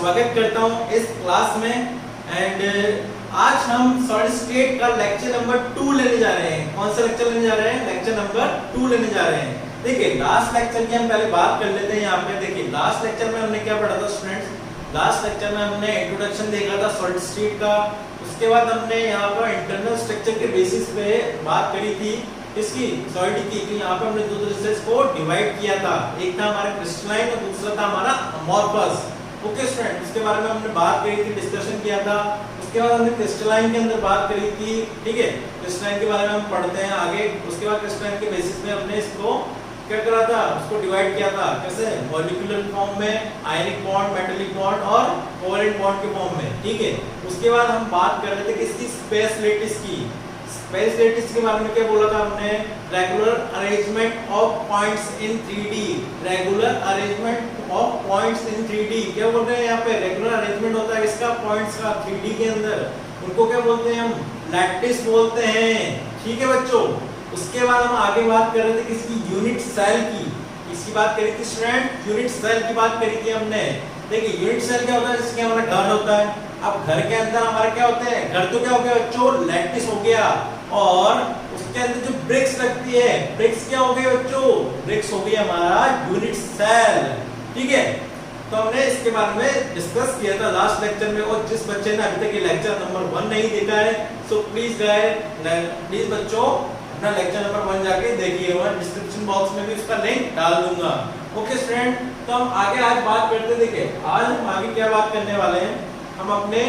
स्वागत करता हूं इस क्लास में। एंड आज हम सॉलिड स्टेट का लेक्चर नंबर 2 लेने जा रहे हैं। कौन सा लेक्चर लेने जा रहे हैं? लेक्चर नंबर 2 लेने जा रहे हैं। देखिए लास्ट लेक्चर की हम पहले बात कर लेते हैं। यहाँ पे देखिए लास्ट लेक्चर में हमने क्या पढ़ा था स्टूडेंट्स? लास्ट लेक्चर में हमने इंट्रोडक्शन देखा था सॉलिड स्टेट का। उसके बाद हमने यहाँ पर इंटरनल स्ट्रक्चर के बेसिस पे बात करी थी इसकी सॉलिड की। तो यहाँ पे हमने दो तरीके से को डिवाइड किया था, एक था हमारा क्रिस्टलाइन और दूसरा था हमारा अमॉर्फस। ओके स्टूडेंट, इसके बारे में हमने बात करी थी, डिस्कशन किया था। उसके बाद हमने क्रिस्टलाइन के अंदर बात करी थी, ठीक है। क्रिस्टलाइन के बारे में हम पढ़ते हैं आगे। उसके बाद क्रिस्टलाइन के बेसिस में हमने इसको क्या करा था, उसको डिवाइड किया था कैसे? मॉलिक्यूलर फॉर्म में, आयनिक बॉन्ड, मेटालिक बॉन्ड और कोवैलेंट बॉन्ड के फॉर्म में, ठीक है। उसके बाद हम बात कर रहे थे किसकी? स्पेस लेटिस की। स्पेस लेटिस के बारे में क्या बोला था हमने? Regular arrangement of points in 3D। Regular arrangement of points in 3D क्या बोल रहे हैं यहाँ पे? रेगुलर अरेंजमेंट होता है इसका पॉइंट्स का 3D के अंदर, उनको क्या बोलते हैं? हम लैटिस बोलते हैं, ठीक है बच्चों। उसके बाद हम आगे बात कर रहे थे किसकी? यूनिट सेल की। इसकी बात करी थी स्टूडेंट, यूनिट सेल की बात करी थी हमने। देखिए यूनिट सेल क्या होता है? जैसे हमारा घर होता है। अब घर के अंदर हमारे क्या होते हैं? घर तो क्या हो गया बच्चों? लैटिस हो गया। और उसके अंदर जो ब्रिक्स लगती है, ब्रिक्स क्या हो गए बच्चों? ब्रिक्स हो गई हमारा यूनिट सेल, ठीक है। तो हमने इसके बारे में डिस्कस किया था लास्ट लेक्चर में। और जिस बच्चे ने अभी तक ये लेक्चर नंबर 1 नहीं देखा है, सो प्लीज बच्चों अपना लेक्चर नंबर 1 जाके देखिए। मैं डिस्क्रिप्शन बॉक्स में भी उसका लिंक डाल दूंगा। ओके स्टूडेंट, तो हम आगे आज बात करते। देखिए आज हम आगे क्या बात करने वाले हैं, हम अपने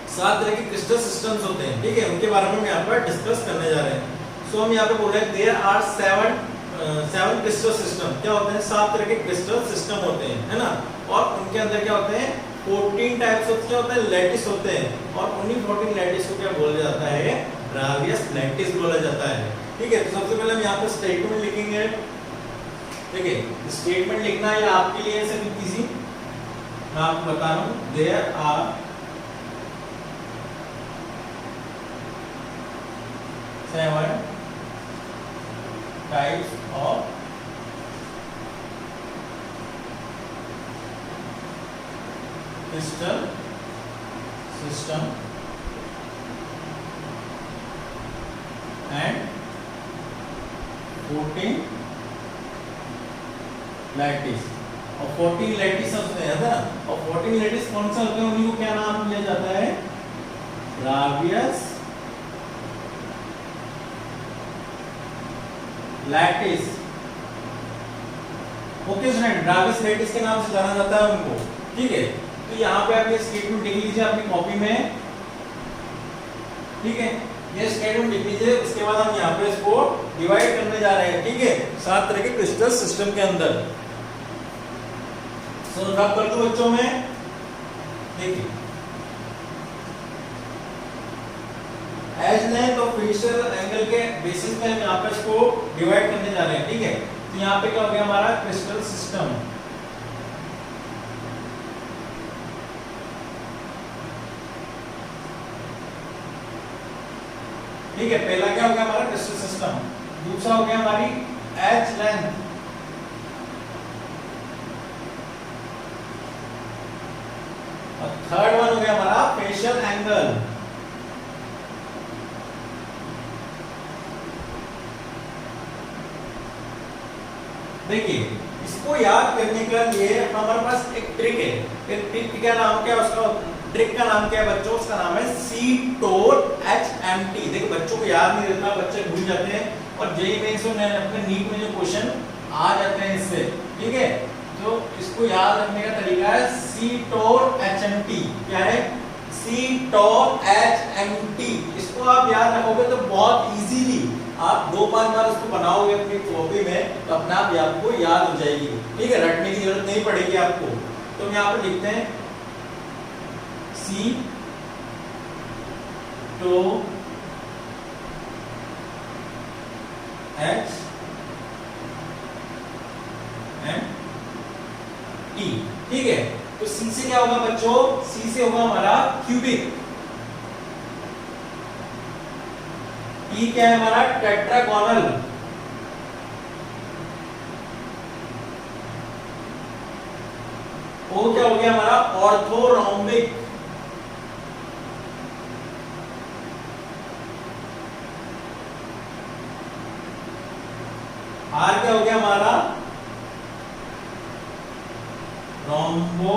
7 तरह के क्रिस्टल सिस्टम्स होते हैं, ठीक है, उनके बारे में हम यहाँ पर डिस्कस करने जा रहे हैं। सो हम यहाँ पे बोल रहे हैं देयर आर 7 क्रिस्टल सिस्टम। क्या होते हैं? 7 तरह के क्रिस्टल सिस्टम होते हैं, है ना। और उनके अंदर क्या होते हैं? 14 टाइप्स ऑफ क्या होते हैं? लैटिस होते हैं। और उन्हीं 14 लैटिस को क्या बोला जाता है? ब्रावियस लैटिस बोला जाता है, ठीक है। तो सबसे पहले हम यहाँ पे स्टेटमेंट लिखेंगे। देखिए स्टेटमेंट लिखना है आपके लिए सिर्फ इजी, मैं आपको बता रहा हूँ। There are 7 types of crystal system and 14 lattice. और 14 लैटिस होते हैं ना, और 14 लैटिस कौन से होते हैं? उन्हीं को क्या नाम दिया जाता है? ब्रावियस लैटिस। ओके स्टूडेंट, ब्रावियस लैटिस के नाम से जाना जाता है उनको, ठीक है। तो यहाँ पे आप ये स्टेटमेंट लिख लीजिए अपनी कॉपी में, ठीक है। ये स्टेटमेंट लिख लीजिए। उसके बाद हम यहाँ पे इसको डिवाइड करने जा रहे हैं, ठीक है, 7 तरह के क्रिस्टल सिस्टम के अंदर। सो रब कर दो बच्चों में। देखिए एज लेंथ और फेशियल एंगल के बेसिस पे हम यहाँ पे इसको डिवाइड करने जा रहे हैं, ठीक है। तो यहाँ पे क्या हो गया हमारा? क्रिस्टल सिस्टम, ठीक है। पहला क्या हो गया हमारा? Crystal system. दूसरा हो गया हमारी एज लेंथ, और थर्ड वन हो गया हमारा फेशियल एंगल। देखिए इसको याद करने के लिए हमारे पास एक ट्रिक है। एक ट्रिक का नाम क्या है? उसका ट्रिक का नाम क्या है बच्चों? उसका नाम है CTOHMT। देखो बच्चों को याद नहीं रहता, बच्चे भूल जाते हैं। और जेईई मेंस में अपने नीट में जो क्वेश्चन आ जाते हैं इससे, ठीक है। तो इसको याद रखने का तरीका है CTOHMT। क्या है? CTOHMT। इसको आप याद रखोगे तो बहुत इजीली आप 2-5 बार उसको बनाओगे अपनी कॉपी में, तो अपने आप आपको याद हो जाएगी, ठीक है। रटने की जरूरत नहीं पड़ेगी आपको। तो हम यहाँ पे लिखते हैं C to H M T, ठीक है। तो C से क्या होगा बच्चों? C से होगा हमारा क्यूबिक। T क्या है हमारा? टेट्रागोनल। ओ क्या हो गया हमारा ऑर्थोरोम्बिक। आर क्या हो गया हमारा रोम्बो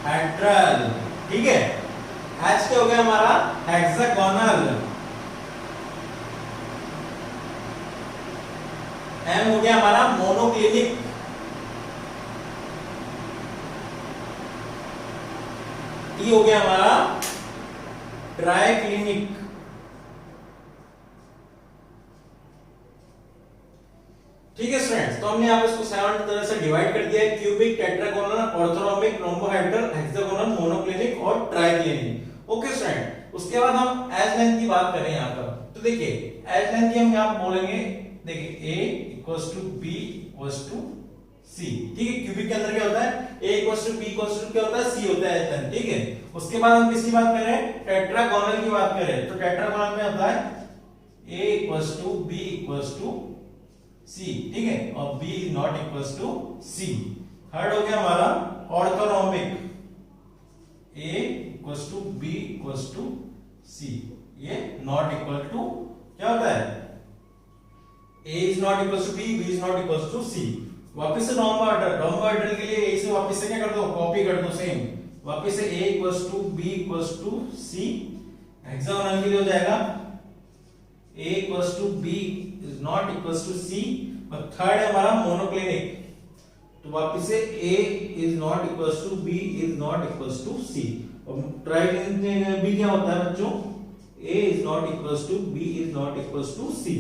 हेड्रल, ठीक है। एच क्या हो गया हमारा हेक्सागोनल। एम हो गया हमारा मोनोक्लिनिक। टी हो गया हमारा ट्राइक्लिनिक। ठीक है स्टूडेंट्स, तो हमने यहाँ पे इसको 7 तरह से डिवाइड कर दिया है, cubic, tetragonal, orthorhombic, rhombohedral, hexagonal, monoclinic और ट्राइक्लिनिक। ओके स्टूडेंट, उसके बाद हम एज लेंथ की बात करें यहाँ पर। तो देखिए एज लेंथ की हम यहाँ बोलेंगे, देखिए a equals to b equals to c, ठीक है। क्यूबिक के अंदर क्या होता है, a equals to b equals to क्या होता है, c होता है एज लेंथ, ठीक है। उसके बाद हम किसकी बात कर रहे हैं, टेट्रागोनल की बात कर रहे हैं। तो टेट्रागोनल में होता है a equals to b equals to c, ठीक है, और b is not equals to c। Third हो गया हमारा orthorhombic, a equals to b equals to c, ये नॉट इक्वल टू क्या होता है, a is not equals to b, b is not equals to c। वापस से रोम्बोहेड्रल, रोम्बोहेड्रल के लिए a से वापस से क्या कर दो, कॉपी कर दो सेम, वापस से a equals to b equals to c। Hexagonal के लिए हो जाएगा a equals to b is not equals to c। और थर्ड है हमारा मोनोक्लिनिक, तो वापस से a is not equals to b is not equals to c। और ट्राइक्लिनिक में भी क्या होता है बच्चों, a is not equals to b is not equals to c,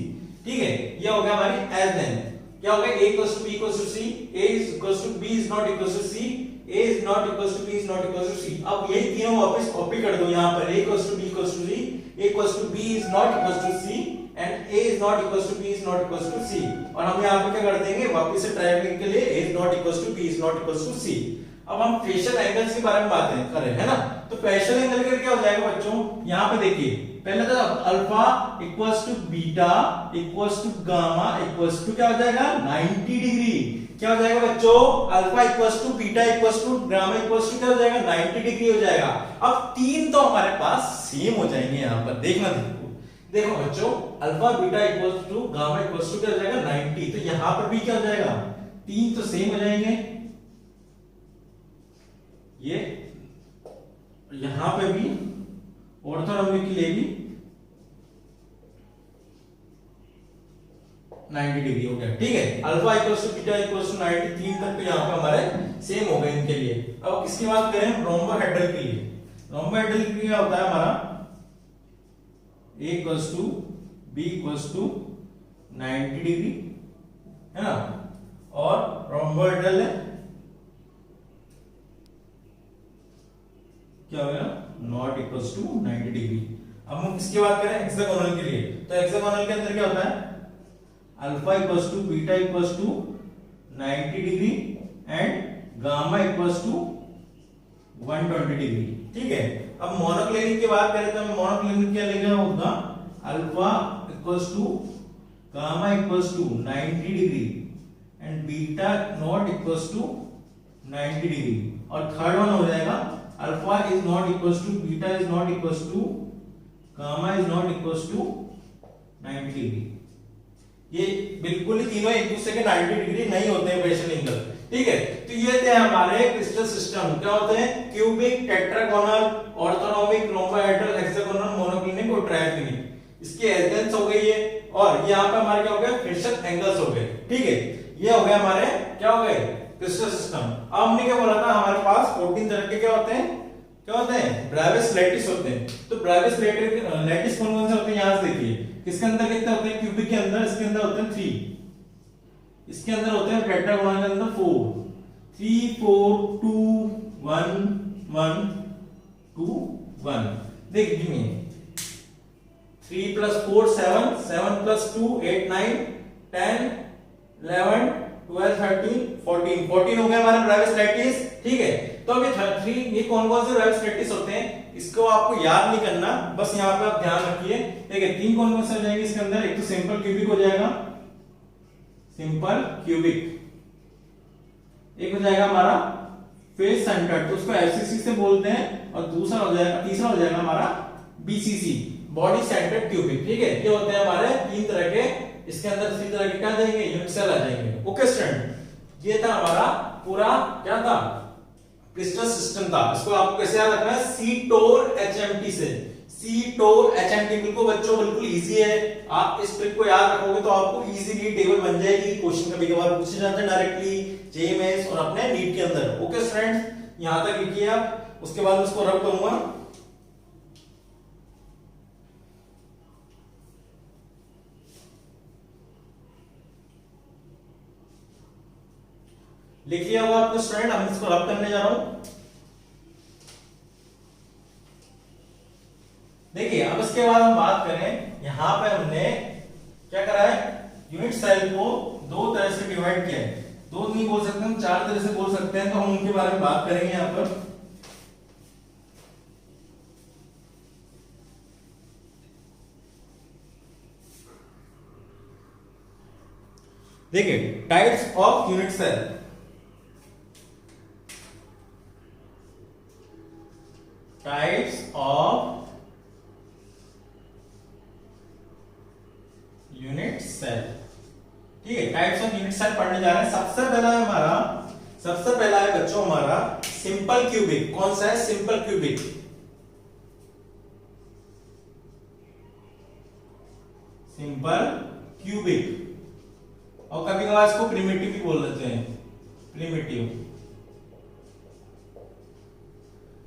ठीक है। ये हो गया हमारी एज लेंथ। क्या हो गया, a equals to b equals to c, a is equals to b is not equals to c, a is not equals to b is not equals to c। अब यही तीनों वापस कॉपी कर दो यहां पर, a equals to b equals to c, a equals to b is not equals to c and a is not equals to b is not equals to c। और हम यहां पे क्या कर देंगे, वापस से ट्रायंगल के लिए a is not equals to b is not equals to c। अब हम फेशियल एंगल्स के बारे में बात करें, है ना। तो फेशियल एंगल का क्या हो जाएगा बच्चों, यहां पे देखिए पहले तो alpha equals to beta equals to gamma equals to क्या हो जाएगा 90 डिग्री। क्या हो जाएगा बच्चों, alpha equals to beta equals to gamma equals to क्या हो जाएगा 90 डिग्री हो जाएगा। अब तीन तो हमारे पास सेम हो जाएंगे, यहां पर देखना, देखो बच्चों alpha beta equals to gamma equals to क्या हो जाएगा 90, तो यहां पर भी क्या हो जाएगा, तीन तो सेम हो जाएंगे, ये यहां पे भी ऑर्थोरोम्बिक के लिए भी 90 डिग्री हो गया, ठीक है। Alpha equals to beta equals to 90, तीन तक तो यहां पे हमारे सेम हो गए इनके लिए। अब किसकी बात करें, रोम्बोहेड्रल के लिए। रोम्बोहेड्रल के लिए क्या होता है हमारा, a equals to b equals to 90 degree, है ना। और रोम्बोहेड्रल है क्या हो गया, नॉट इक्वल्स टू 90 डिग्री। अब हम किसकी बात करें, हेक्सागोनल के लिए। तो हेक्सागोनल के अंदर क्या होता है, alpha equals to beta equals to 90 degree and gamma equals to 120 degree, ठीक है। अब मोनोक्लिनिक की बात करें तो मोनोक्लिनिक क्या लेगा होगा, alpha equals to gamma equals to 90 degree and beta not equals to 90 degree. और थर्ड वन हो जाएगा alpha is not equals to beta is not equals to gamma is not equals to 90 degree. ये बिल्कुल ही तीनों एक दूसरे के 90 degree नहीं होते हैं फेशियल एंगल, ठीक है। तो ये थे हमारे क्रिस्टल सिस्टम, क्या होते हैं, cubic, tetragonal, orthorhombic, rhombohedral, hexagonal, monoclinic और ट्रायक्लिनिक। इसकी एलिमेंट्स हो गई है, और यहाँ पे हमारे क्या हो गया, फेशियल एंगल्स हो गए, ठीक है। ये हो गया हमारे क्या हो गए, क्रिस्टल सिस्टम। अब हमने क्या बोला था, हमारे पास 14 तरह के क्या होते हैं, क्या होते हैं, ब्रेविस लैटिस होते हैं। तो ब्रेविस लैटिस कौन कौन से होते हैं, यहां से देखिए, किसके अंदर कितने होते हैं, क्यूबिक के अंदर, इसके अंदर होते हैं 3, इसके अंदर होते हैं टेट्रागोनल के अंदर 4, 3 4 2 1 1 2 1। देख गिव मी 3 + 4 7 7 + 2 8 9 10 11 12 13 14 14 हो गया हमारा ब्रेविस लैटिस, ठीक है। तो अभी 3 ये कौन कौन से ब्रेविस लैटिस होते हैं, इसको आपको याद नहीं करना, बस यहाँ पे आप ध्यान रखिए। देखिए 3 कौन कौन से हो जाएंगे इसके अंदर, एक तो सिंपल क्यूबिक हो जाएगा, सिंपल क्यूबिक, एक हो जाएगा हमारा फेस सेंटर्ड, तो उसको एफसीसी से बोलते हैं, और दूसरा हो जाएगा, तीसरा हो जाएगा हमारा बीसीसी, बॉडी सेंटर्ड क्यूबिक। ठीक है, ये होते हैं हमारे तीन तरह के, इसके अंदर तीन तरह के क्या आ जाएंगे, यूनिट सेल आ जाएंगे। ओके स्टूडेंट, ये था हमारा पूरा क्या था, क्रिस्टल सिस्टम था। इसको आपको कैसे याद रखना है, सीटोर एचएमटी से, सीटोर एचएमटी। बिल्कुल बच्चों, बिल्कुल इजी है, आप इस ट्रिक को याद रखोगे तो आपको इजीली टेबल बन जाएगी। क्वेश्चन कभी कभार पूछे जाते हैं डायरेक्टली जेएमएस और अपने नीट के अंदर। ओके स्टूडेंट्स, यहां तक लिखिए आप, उसके बाद उसको रब करूंगा। लिख लिया होगा आपको स्टूडेंट, हम इसको रब करने जा रहा हूं। देखिए अब इसके बाद हम बात करें, यहां पे हमने क्या करा है, यूनिट सेल को दो तरह से डिवाइड किया है। दो नहीं बोल सकते हम, चार तरह से बोल सकते हैं, तो हम उनके बारे में बात करेंगे यहां पर। देखिए types of unit cell, types of unit cell. ठीक है, टाइप्स ऑफ यूनिट सेल पढ़ने जा रहे हैं। सबसे पहला है हमारा, सबसे पहला है बच्चों हमारा सिंपल क्यूबिक। कौन सा है, सिंपल क्यूबिक। सिंपल क्यूबिक, और कभी कभार इसको प्रिमिटिव भी बोल देते हैं, प्रिमिटिव।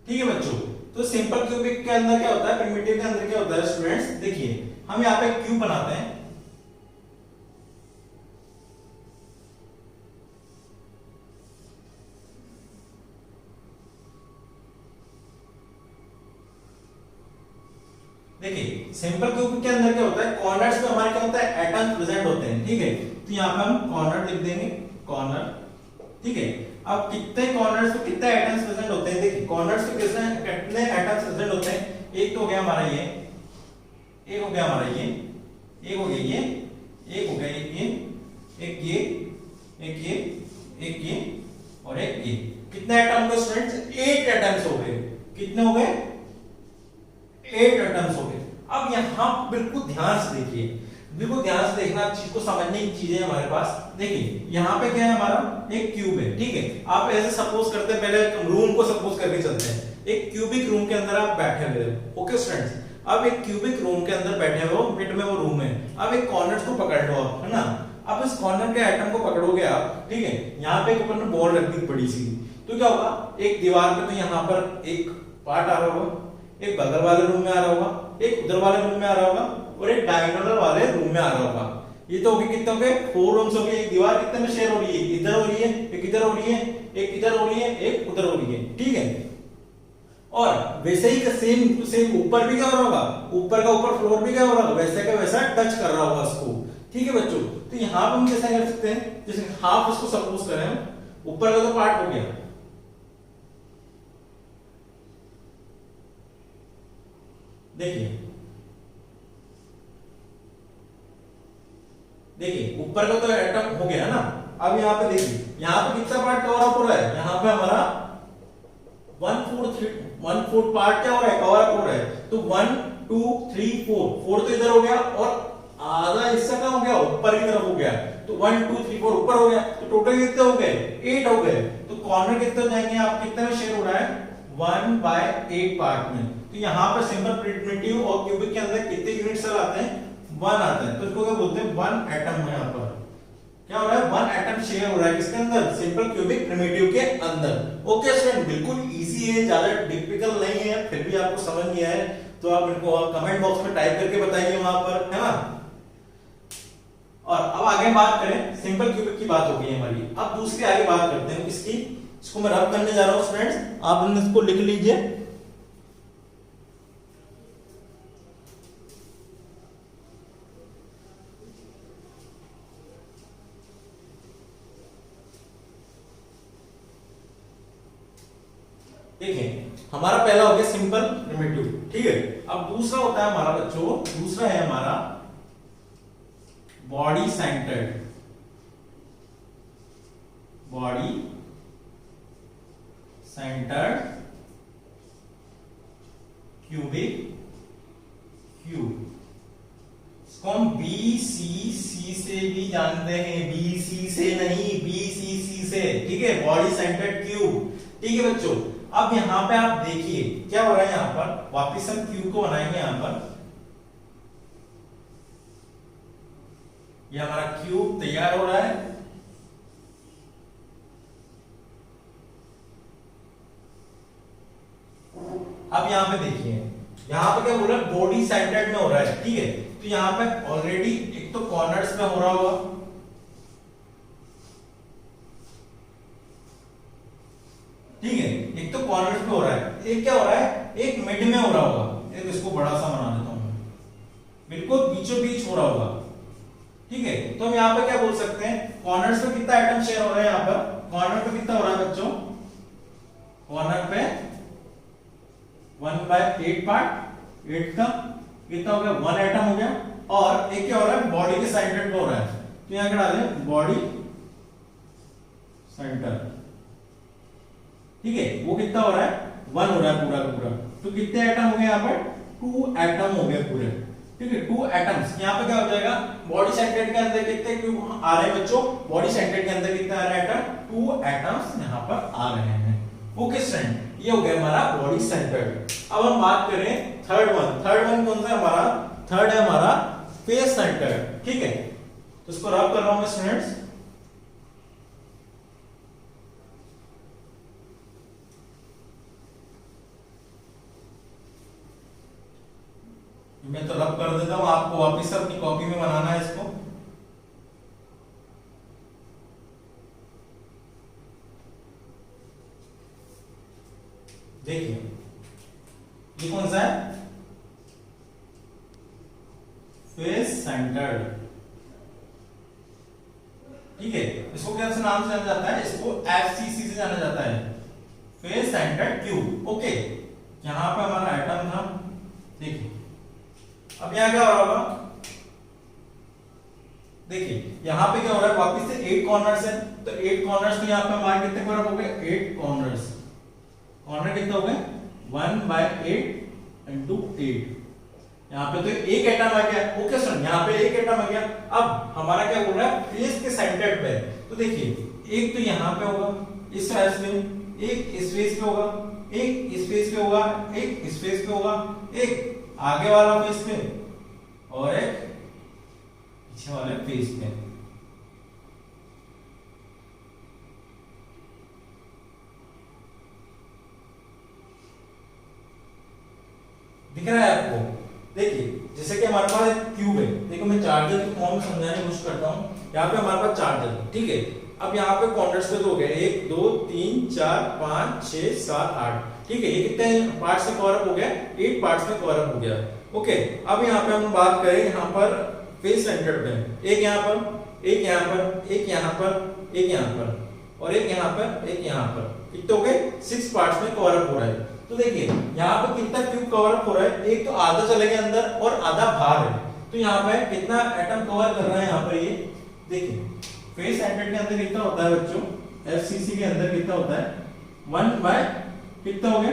ठीक है बच्चों, तो सिंपल क्यूबिक के अंदर क्या होता है, प्रिमिटिव के अंदर क्या होता है स्टूडेंट्स, देखिए हम यहां पे क्यूब बनाते हैं। देखिए सिंपल क्यूब के अंदर क्या होता है, कॉर्नर्स पे हमारे क्या होता है, एटम्स प्रेजेंट होते हैं। ठीक है, तो यहाँ पे हम कॉर्नर लिख देंगे, कॉर्नर। ठीक है, अब कितने कॉर्नर्स पे कितने एटम्स प्रेजेंट होते हैं, देखिए कॉर्नर्स पे कितने एटम्स प्रेजेंट होते हैं। एक तो हो गया हमारा ये, एक हो गया हमारा ये, एक हो गया ये, एक हो गया ये, एक ये, एक ये, एक ये और एक ये। कितने एटम हो गए स्टूडेंट्स, 8 एटम्स हो गए। कितने हो गए, 8 एटम्स हो गए। अब यहां बिल्कुल ध्यान से देखिए, बिल्कुल ध्यान से देखना, चीज को समझने की चीजें हमारे पास। देखिए यहाँ पे क्या है, हमारा एक क्यूब है। ठीक है, आप ऐसे सपोज करते हैं, पहले रूम को सपोज करके चलते हैं। एक क्यूबिक रूम के अंदर आप बैठे हुए हो। ओके स्टूडेंट्स, अब एक क्यूबिक रूम के अंदर बैठे हो, मिड में वो रूम है। अब एक कॉर्नर को पकड़ लो आप, है ना। अब इस कॉर्नर के आइटम को पकड़ोगे आप, ठीक है, यहाँ पे ऊपर में बॉल रख दी बड़ी सी, तो क्या होगा, एक दीवार पे तो यहाँ पर एक पार्ट आ रहा होगा, एक बगल वाले रूम में आ रहा होगा, एक उधर वाले रूम में आ रहा होगा, और एक डायगोनल वाले रूम में आ रहा होगा। ये तो हो गए कितने हो गए, 4 रूम्स हो गए। एक दीवार कितने में शेयर हो रही है, इधर हो रही है, एक इधर हो रही है, एक इधर हो रही है, एक उधर हो रही है। ठीक है, और वैसे ही सेम सेम ऊपर भी क्या हो रहा होगा, ऊपर का ऊपर फ्लोर भी क्या हो रहा होगा, वैसे का वैसा टच कर रहा होगा उसको। ठीक है बच्चों, तो यहाँ पे हम कैसे कर सकते हैं, जैसे हाफ इसको सपोज करें, ऊपर का तो पार्ट हो गया। देखिए देखिए ऊपर का तो एटम हो गया ना। अब यहाँ पे देखिए, यहाँ पे कितना पार्ट कवर अप हो रहा है, यहाँ पे हमारा 1/4 पार्ट क्या हो रहा है, कवर अप हो रहा है। तो 1 2 3 4 तो इधर हो गया, और आधा हिस्सा क्या हो गया, ऊपर की तरफ हो गया। तो 1 2 3 4 ऊपर हो गया, तो टोटल कितने हो गए, 8 हो गए। तो कॉर्नर कितने हो जाएंगे, आप कितने में शेयर हो रहा है, 1/8 पार्ट में। तो यहाँ पर सिंपल प्रिमिटिव और क्यूबिक के अंदर कितने यूनिट सेल आते हैं, 1 आता है। तो इसको क्या बोलते हैं, 1 एटम है। यहाँ पर क्या हो रहा है, 1 एटम शेयर हो रहा है किसके अंदर, सिंपल क्यूबिक प्रिमिटिव के अंदर। ओके स्टूडेंट, बिल्कुल इजी है, ज्यादा डिफिकल्ट नहीं है। फिर भी आपको समझ नहीं आया तो आप इनको कमेंट बॉक्स में टाइप करके बताइए वहां पर, है ना। और अब आगे बात करें, सिंपल क्यूबिक की बात हो गई हमारी। अब दूसरी आगे बात करते हैं किसकी, इसको मैं रब करने जा रहा हूं स्टूडेंट्स, आप इसको लिख लीजिए। देखिए हमारा पहला हो गया सिंपल प्रिमिटिव। ठीक है, अब दूसरा होता है हमारा बच्चों, दूसरा है हमारा body centred. Body centred cubic cube. इसको हम BCC से भी जानते हैं, BC से नहीं, BCC से, ठीक है, बॉडी सेंटर्ड क्यूब। ठीक है बच्चों, अब यहां पे आप देखिए क्या हो रहा है, यहां पर वापस हम क्यूब को बनाएंगे। यहां पर ये हमारा क्यूब तैयार हो रहा है। अब यहां पे देखिए, यहां पे क्या बोल रहा है, बॉडी सेंटर्ड में हो रहा है, ठीक है। तो यहां पे ऑलरेडी एक तो कॉर्नर्स में हो रहा होगा, ठीक है, एक तो कॉर्नर्स पे हो रहा है, एक क्या हो रहा है, एक मिड में हो रहा होगा। एक इसको बड़ा सा बना देता हूं, बिल्कुल बीचों बीच हो रहा होगा, ठीक है। तो हम यहाँ पे क्या बोल सकते हैं, कॉर्नर्स पे कितना एटम शेयर हो रहा है, यहाँ पर कॉर्नर पे कितना हो रहा है बच्चों, कॉर्नर पे 1/8 पार्ट 8 का कितना हो गया, 1 एटम हो गया। और एक क्या हो रहा है, बॉडी के सेंटर पे हो रहा है, तो यहाँ क्या डालें, बॉडी सेंटर, ठीक है। वो कितना हो रहा है, 1 हो रहा है पूरा का पूरा। तो कितने एटम हो गए यहाँ पर, 2 एटम हो गए पूरे, ठीक है, 2 एटम्स। यहाँ पे क्या हो जाएगा, बॉडी सेंटर के अंदर कितने क्यूब आ रहे हैं बच्चों, बॉडी सेंटर के अंदर कितने आ रहे हैं एटम, 2 एटम्स यहाँ पर आ रहे हैं। ओके स्टूडेंट, ये हो गया हमारा बॉडी सेंटर्ड। अब हम बात करें थर्ड वन कौन सा है हमारा, थर्ड है हमारा फेस सेंटर्ड, ठीक है। तो इसको रब कर रहा हूं मैं स्टूडेंट्स। मैं तो रब कर देता हूं, आपको वापस अपनी कॉपी में बनाना है इसको। देखिए ये कौन सा है, फेस सेंटर्ड, ठीक है। इसको क्या से नाम से जाना जाता है, इसको FCC से जाना जाता है, फेस सेंटर्ड क्यूब। ओके, यहां पे हमारा एटम था, देखिए अब यहां क्या हो रहा होगा, देखिए यहां पे क्या हो रहा है, वापस से 8 कॉर्नर्स है, तो 8 कॉर्नर्स, तो यहां पे हमारे कितने कॉर्नर हो गए, 8 कॉर्नर्स। कॉर्नर कितने हो गए, 1/8 इंटू 8। यहाँ पे तो एक एटम आ गया। ओके सर, यहाँ पे एक एटम आ गया। अब हमारा क्या बोल रहा है, फेस के सेंटर पे, तो देखिए एक तो यहाँ पे होगा इस फेस में, एक इस फेस पे होगा, एक इस फेस पे होगा, एक इस फेस पे होगा, एक आगे वाला फेस पे और एक पीछे वाले फेस पे। दिख रहा है आपको, देखिए जैसे कि हमारे पास एक क्यूब है, देखो मैं चार्जर की फॉर्म में समझाने की कोशिश करता हूँ। यहाँ पे हमारे पास चार्जर है, ठीक है। अब यहाँ पे कॉर्नर्स पे तो हो गए 1 2 3 4 5 6 7 8, ठीक है। ये कितने पार्ट्स में कवर अप हो गया, 8 पार्ट्स में कवर अप हो गया। ओके, अब यहाँ पे हम बात करें, यहाँ पर फेस सेंटर पे एक यहाँ पर, एक यहाँ पर, एक यहाँ पर, एक यहाँ पर और एक यहाँ पर, एक यहाँ पर, कितने हो गए, 6 पार्ट्स में कवर अप हो रहा है। तो देखिए यहाँ पे कितना क्यूब कवर अप हो रहा है, एक तो आधा चले गया अंदर और आधा बाहर है। तो यहाँ पे कितना एटम कवर कर रहा है यहाँ पर, ये देखिए फेस सेंटर के अंदर कितना होता है बच्चों, FCC के अंदर कितना होता है, 1 बाय कितना हो गया,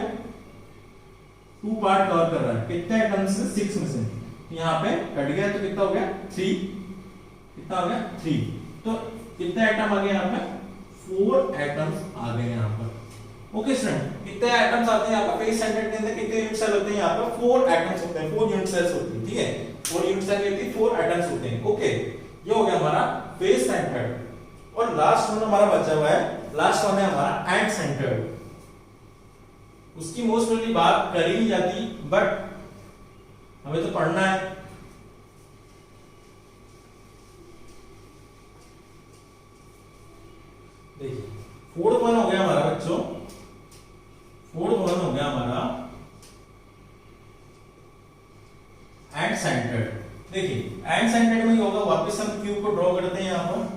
2 पार्ट कवर कर रहा है, कितने एटम से, 6 में से। यहाँ पे कट गया तो कितना हो गया, 3, कितना हो गया 3। तो कितने एटम आ गए यहाँ पे, 4 एटम्स आ गए यहाँ पर। ओके स्टूडेंट, कितने एटम्स आते हैं यहाँ पर फेस सेंटर के अंदर, कितने यूनिट सेल होते हैं यहाँ पर, 4 एटम्स होते हैं, 4 यूनिट सेल्स होती है, ठीक है। 4 यूनिट सेल होती है, 4 एटम्स होते हैं। ओके, ये हो गया हमारा फेस सेंटर्ड। और लास्ट वन हमारा बचा हुआ है, लास्ट वन है हमारा एंड सेंटर्ड। उसकी मोस्ट प्रोबेबली बात कर ही नहीं जाती, बट हमें तो पढ़ना है। देखिए फोर्थ वन हो गया हमारा बच्चों, फोर्थ वन हो गया हमारा एंड सेंटर्ड। देखिए एंड सेंटर्ड में होगा, वापस हम क्यूब को ड्रॉ करते हैं यहां पर।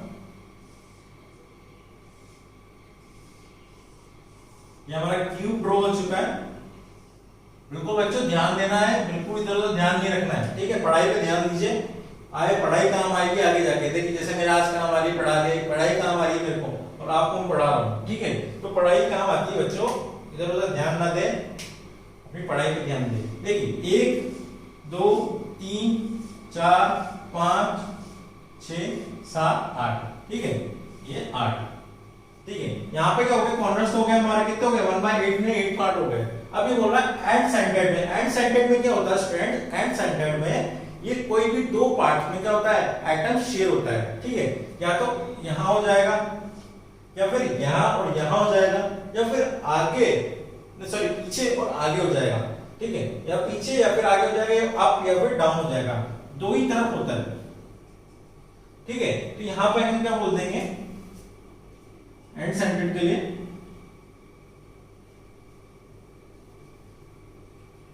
ये हमारा क्यूब ड्रॉ हो चुका है। बिल्कुल बच्चों ध्यान देना है, बिल्कुल इधर उधर ध्यान नहीं रखना है, ठीक है। पढ़ाई पे ध्यान दीजिए, आए पढ़ाई काम आएगी आगे जाके। देखिए जैसे मेरे आज काम आ रही पढ़ाई काम आ रही है मेरे को, और और आपको मैं पढ़ा रहा हूँ, ठीक है। तो पढ़ाई काम आती है बच्चों, इधर उधर ध्यान ना दें, अपनी पढ़ाई पे ध्यान दें। देखिए 1 2 3 4 5 6 7 8, ठीक है, ये 8, ठीक है। यहाँ पे क्या हो गया, कॉर्नर्स हो गए हमारे, कितने हो गए 1/8 में 8 पार्ट हो गए। अब ये बोल रहा है एंड सेंटर्ड में। एंड सेंटर्ड में क्या होता है स्टूडेंट, एंड सेंटर्ड में ये कोई भी दो पार्ट में क्या होता है, एटम शेयर होता है, ठीक है। या तो यहाँ हो जाएगा, या फिर यहाँ और यहाँ हो जाएगा, या फिर आगे सॉरी पीछे और आगे हो जाएगा, ठीक है, या पीछे या फिर आगे हो जाएगा, अप या फिर डाउन हो जाएगा, दो ही तरफ होता है, ठीक है। तो यहाँ पे हम क्या बोल देंगे एंड सेंटर्ड के लिए,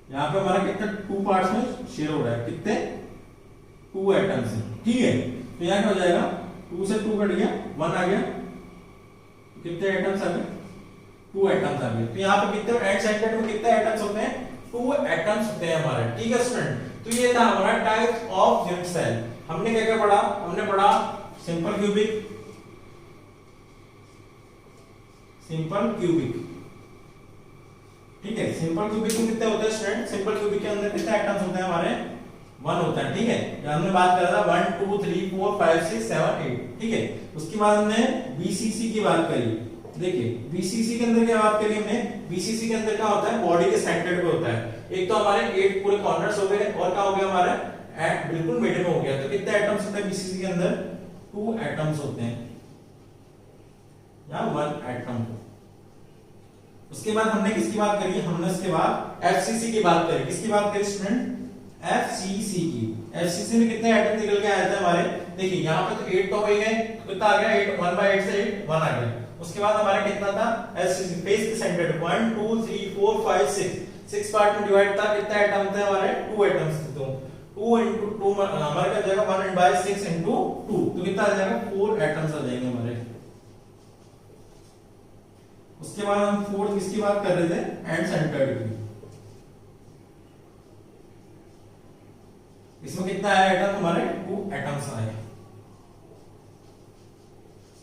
यहाँ पे हमारा कितना 2 पार्ट्स में शेयर हो रहा है, कितने 2 एटम्स है, ठीक है। तो यहाँ क्या हो जाएगा, 2 से 2 कट गया, 1 आ गया, कितने एटम्स आ गए, 2 एटम्स आ गए। तो यहाँ पे कितने एंड सेंटर्ड में कितने एटम्स होते हैं, 2 एटम्स होते हैं हमारे, ठीक है स्टूडेंट। तो ये था हमारा टाइप्स ऑफ यूनिट सेल। हमने क्या क्या पढ़ा, हमने पढ़ा सिंपल क्यूबिक, सिंपल क्यूबिक, ठीक है। सिंपल क्यूबिक में कितने होते हैं स्टूडेंट, सिंपल क्यूबिक के अंदर कितने एटम्स होते हैं हमारे, 1 होता है, ठीक है। हमने बात करा था 1 2 3 4 5 6 7 8, ठीक है। उसके बाद हमने बीसीसी की बात करी। देखिए बीसीसी के अंदर क्या बात करी हमने, बीसीसी के अंदर क्या होता है, बॉडी के सेंटर पे होता है। एक तो हमारे 8 पूरे कॉर्नर्स हो गए, और क्या हो गया हमारा बिल्कुल मिडिल में हो गया। तो कितने एटम्स होते हैं बीसीसी के अंदर, 2 एटम्स होते हैं, या 1 एटम। उसके बाद हमने किसकी बात करी, हमने उसके बाद एफसीसी की बात करी। किसकी बात करी स्टूडेंट, एफसीसी की। एफसीसी में कितने एटम निकल के आए थे हमारे, देखिए यहाँ पे तो 8 तो हो ही गए, कितना आ गया 8, 1/8 से 8 1 आ गया। उसके बाद हमारा कितना था एफसीसी फेस के सेंटर 1 2 3 4 5 6 पार्ट में डिवाइड था। कितने एटम थे हमारे, 2 एटम्स थे। तो 2 into 2 हमारा क्या जाएगा 1/6 into 2, तो कितना आ जाएगा 4 एटम्स आ जाएंगे हमारे। उसके बाद हम फोर्थ किसकी बात कर रहे थे, एंड सेंटर्ड की। इसमें कितना आया एटम हमारे, 2 एटम्स आए।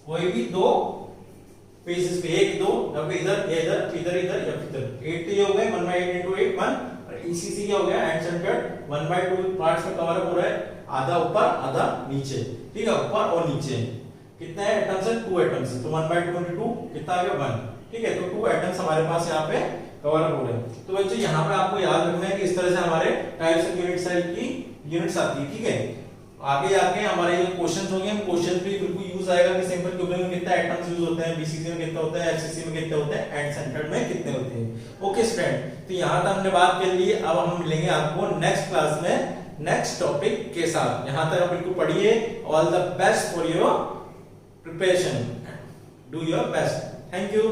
कोई भी दो फेसेस पे, एक दो, या फिर इधर या इधर इधर इधर या फिर 8 तो ये हो गए 1/8 into 8 1, और ईसीसी क्या हो गया एंड सेंटर्ड 1/2 पार्ट्स में कवर हो रहा है, आधा ऊपर आधा नीचे, ठीक है, ऊपर और नीचे। कितने एटम्स है, 2 एटम्स है। तो 1/2 into 2 कितना आ गया 1, ठीक है। तो 2 एटम्स हमारे पास यहाँ पे कवर हो रहे हैं। तो बच्चों यहाँ पे आपको याद रखना है कि इस तरह से हमारे टाइप्स ऑफ यूनिट सेल की यूनिट्स आती है, ठीक है। आगे जाके हमारे ये क्वेश्चंस होंगे, हम क्वेश्चन भी बिल्कुल यूज आएगा कि सिंपल क्यूबिक में कितने एटम्स यूज होते हैं, बीसीसी में कितने होते हैं, एफसीसी में कितने होते हैं, एंड सेंटर्ड में कितने होते हैं। ओके स्टूडेंट, तो यहाँ तक हमने बात कर ली। अब हम मिलेंगे आपको नेक्स्ट क्लास में नेक्स्ट टॉपिक के साथ। यहाँ तक आप बिल्कुल पढ़िए। All the best for your preparation, do your best. Thank you.